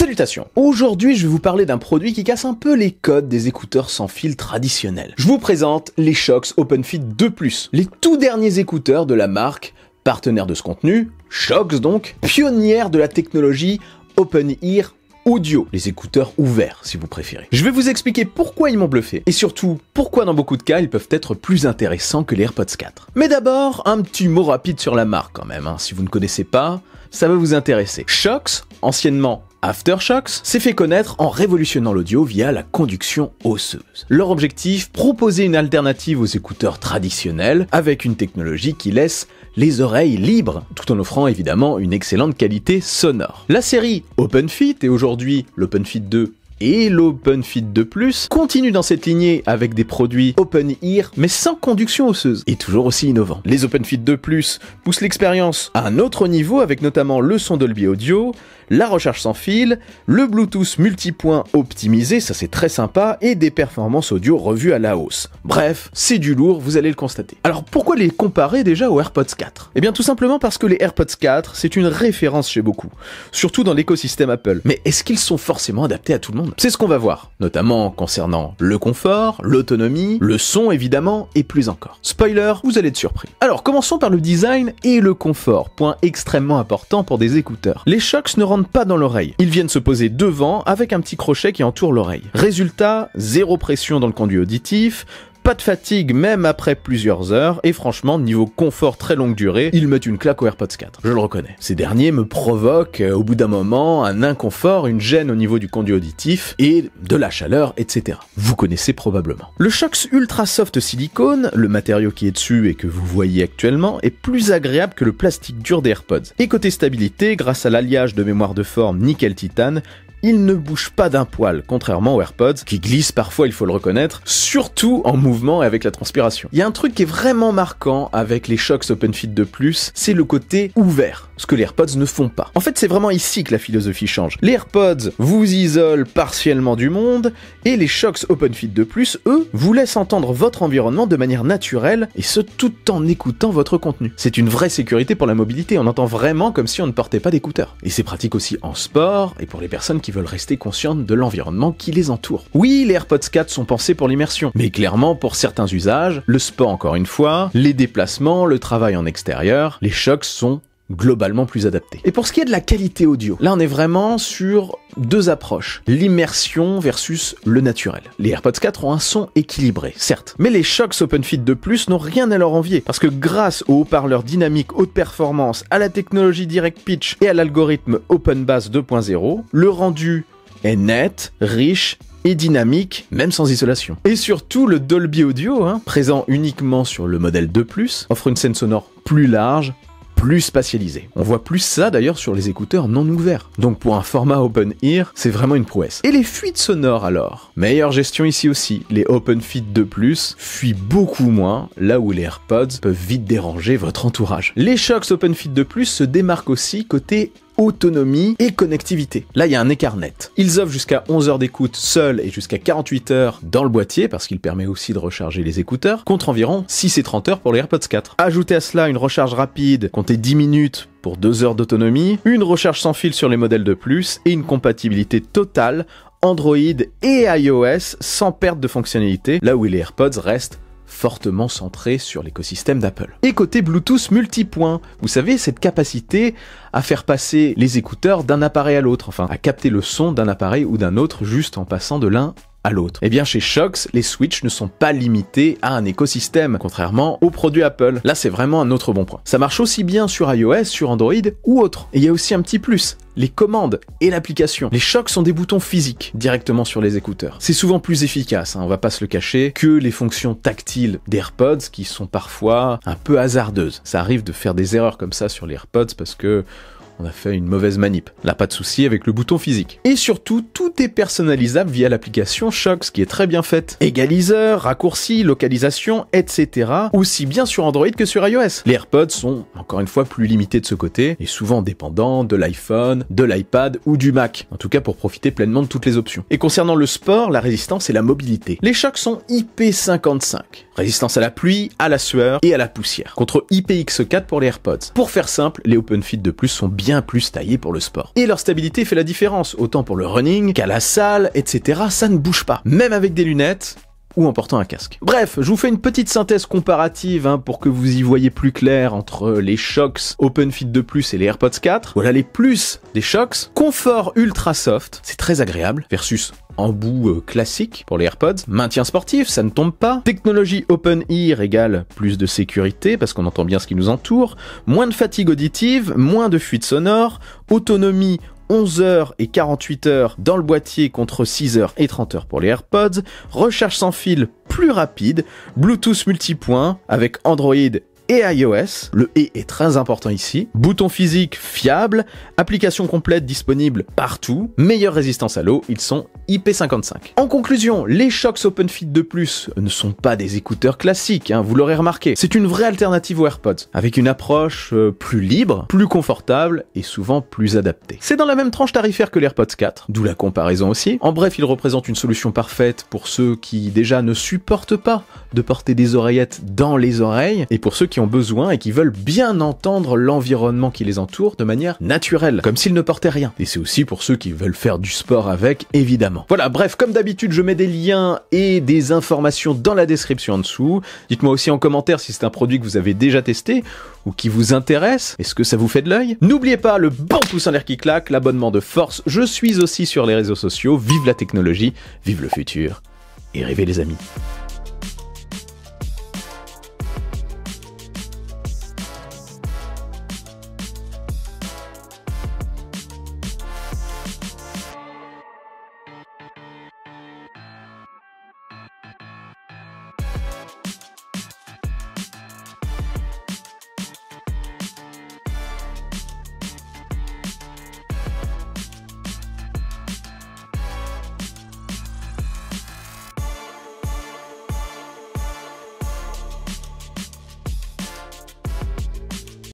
Salutations. Aujourd'hui, je vais vous parler d'un produit qui casse un peu les codes des écouteurs sans fil traditionnels. Je vous présente les Shokz OpenFit 2+, les tout derniers écouteurs de la marque, partenaire de ce contenu, Shokz donc, pionnière de la technologie Open Ear Audio, les écouteurs ouverts si vous préférez. Je vais vous expliquer pourquoi ils m'ont bluffé et surtout pourquoi dans beaucoup de cas ils peuvent être plus intéressants que les AirPods 4. Mais d'abord, un petit mot rapide sur la marque quand même, si vous ne connaissez pas, ça va vous intéresser. Shokz, anciennement Aftershokz, s'est fait connaître en révolutionnant l'audio via la conduction osseuse. Leur objectif, proposer une alternative aux écouteurs traditionnels avec une technologie qui laisse les oreilles libres, tout en offrant évidemment une excellente qualité sonore. La série OpenFit et aujourd'hui l'OpenFit 2 et l'OpenFit 2+, continue dans cette lignée avec des produits Open Ear mais sans conduction osseuse et toujours aussi innovants. Les OpenFit 2+ poussent l'expérience à un autre niveau avec notamment le son Dolby Audio, la recharge sans fil, le Bluetooth multipoint optimisé, ça c'est très sympa, et des performances audio revues à la hausse. Bref, c'est du lourd, vous allez le constater. Alors pourquoi les comparer déjà aux AirPods 4 ? Eh bien tout simplement parce que les AirPods 4, c'est une référence chez beaucoup, surtout dans l'écosystème Apple. Mais est-ce qu'ils sont forcément adaptés à tout le monde ? C'est ce qu'on va voir, notamment concernant le confort, l'autonomie, le son évidemment, et plus encore. Spoiler, vous allez être surpris. Alors commençons par le design et le confort, point extrêmement important pour des écouteurs. Les Shokz ne rentrent pas dans l'oreille. Ils viennent se poser devant avec un petit crochet qui entoure l'oreille. Résultat, zéro pression dans le conduit auditif, pas de fatigue même après plusieurs heures, et franchement, niveau confort très longue durée, ils mettent une claque aux AirPods 4, je le reconnais. Ces derniers me provoquent, au bout d'un moment, un inconfort, une gêne au niveau du conduit auditif, et de la chaleur, etc. Vous connaissez probablement. Le Shokz Ultra Soft Silicone, le matériau qui est dessus et que vous voyez actuellement, est plus agréable que le plastique dur des AirPods. Et côté stabilité, grâce à l'alliage de mémoire de forme nickel-titane, il ne bouge pas d'un poil, contrairement aux AirPods, qui glissent parfois, il faut le reconnaître, surtout en mouvement et avec la transpiration. Il y a un truc qui est vraiment marquant avec les Shokz OpenFit 2+, c'est le côté ouvert, ce que les AirPods ne font pas. En fait, c'est vraiment ici que la philosophie change. Les AirPods vous isolent partiellement du monde, et les Shokz OpenFit 2+, eux, vous laissent entendre votre environnement de manière naturelle, et ce tout en écoutant votre contenu. C'est une vraie sécurité pour la mobilité, on entend vraiment comme si on ne portait pas d'écouteurs. Et c'est pratique aussi en sport, et pour les personnes qui veulent rester conscientes de l'environnement qui les entoure. Oui, les AirPods 4 sont pensés pour l'immersion, mais clairement pour certains usages, le sport encore une fois, les déplacements, le travail en extérieur, les Shokz sont globalement plus adaptés. Et pour ce qui est de la qualité audio, là on est vraiment sur deux approches, l'immersion versus le naturel. Les AirPods 4 ont un son équilibré, certes, mais les Shokz OpenFit 2+ n'ont rien à leur envier, parce que grâce aux haut-parleurs dynamiques haute performance, à la technologie Direct Pitch et à l'algorithme Open Bass 2.0, le rendu est net, riche et dynamique, même sans isolation. Et surtout, le Dolby Audio, présent uniquement sur le modèle 2+, offre une scène sonore plus large, plus spatialisé. On voit plus ça d'ailleurs sur les écouteurs non ouverts. Donc pour un format Open Ear, c'est vraiment une prouesse. Et les fuites sonores alors ? Meilleure gestion ici aussi. Les OpenFit 2+ fuient beaucoup moins, là où les AirPods peuvent vite déranger votre entourage. Les Shokz OpenFit 2+ se démarquent aussi côté autonomie et connectivité. Là, il y a un écart net. Ils offrent jusqu'à 11 heures d'écoute seuls et jusqu'à 48 heures dans le boîtier, parce qu'il permet aussi de recharger les écouteurs, contre environ 6 et 30 heures pour les AirPods 4. Ajoutez à cela une recharge rapide, comptez 10 minutes pour 2 heures d'autonomie, une recharge sans fil sur les modèles de plus, et une compatibilité totale Android et iOS sans perte de fonctionnalité, là où les AirPods restent fortement centré sur l'écosystème d'Apple. Et côté Bluetooth multipoint, vous savez, cette capacité à faire passer les écouteurs d'un appareil à l'autre, enfin à capter le son d'un appareil ou d'un autre juste en passant de l'un à l'autre. Eh bien chez Shokz, les switches ne sont pas limités à un écosystème, contrairement aux produits Apple. Là c'est vraiment un autre bon point. Ça marche aussi bien sur iOS, sur Android ou autre. Et il y a aussi un petit plus, les commandes et l'application. Les Shokz sont des boutons physiques directement sur les écouteurs. C'est souvent plus efficace, on va pas se le cacher, que les fonctions tactiles des AirPods qui sont parfois un peu hasardeuses. Ça arrive de faire des erreurs comme ça sur les AirPods parce que on a fait une mauvaise manip. Là, pas de souci avec le bouton physique. Et surtout, tout est personnalisable via l'application Shokz, qui est très bien faite. Égaliseur, raccourci, localisation, etc. Aussi bien sur Android que sur iOS. Les AirPods sont, encore une fois, plus limités de ce côté, et souvent dépendants de l'iPhone, de l'iPad ou du Mac. En tout cas, pour profiter pleinement de toutes les options. Et concernant le sport, la résistance et la mobilité. Les Shokz sont IP55. Résistance à la pluie, à la sueur et à la poussière. Contre IPX4 pour les AirPods. Pour faire simple, les OpenFit 2+ sont bien bien plus taillés pour le sport. Et leur stabilité fait la différence, autant pour le running qu'à la salle, etc. Ça ne bouge pas. Même avec des lunettes, ou en portant un casque. Bref, je vous fais une petite synthèse comparative pour que vous y voyez plus clair entre les Shokz OpenFit 2 Plus et les AirPods 4. Voilà les plus des Shokz. Confort ultra soft, c'est très agréable, versus embout classique pour les AirPods. Maintien sportif, ça ne tombe pas. Technologie Open Ear égale plus de sécurité parce qu'on entend bien ce qui nous entoure. Moins de fatigue auditive, moins de fuite sonore. Autonomie 11 heures et 48 heures dans le boîtier contre 6 heures et 30 heures pour les AirPods, recharge sans fil plus rapide, Bluetooth multipoint avec Android et iOS, le « et » est très important ici, bouton physique fiable, application complète disponible partout, meilleure résistance à l'eau, ils sont IP55. En conclusion, les Shokz OpenFit 2 Plus ne sont pas des écouteurs classiques, vous l'aurez remarqué, c'est une vraie alternative aux AirPods, avec une approche plus libre, plus confortable et souvent plus adaptée. C'est dans la même tranche tarifaire que les AirPods 4, d'où la comparaison aussi. En bref, ils représentent une solution parfaite pour ceux qui déjà ne supportent pas de porter des oreillettes dans les oreilles, et pour ceux qui ont besoin et qui veulent bien entendre l'environnement qui les entoure de manière naturelle, comme s'ils ne portaient rien. Et c'est aussi pour ceux qui veulent faire du sport avec, évidemment. Voilà, bref, comme d'habitude, je mets des liens et des informations dans la description en dessous. Dites-moi aussi en commentaire si c'est un produit que vous avez déjà testé ou qui vous intéresse. Est-ce que ça vous fait de l'œil? N'oubliez pas le bon pouce en l'air qui claque, l'abonnement de force. Je suis aussi sur les réseaux sociaux. Vive la technologie, vive le futur et rêvez les amis.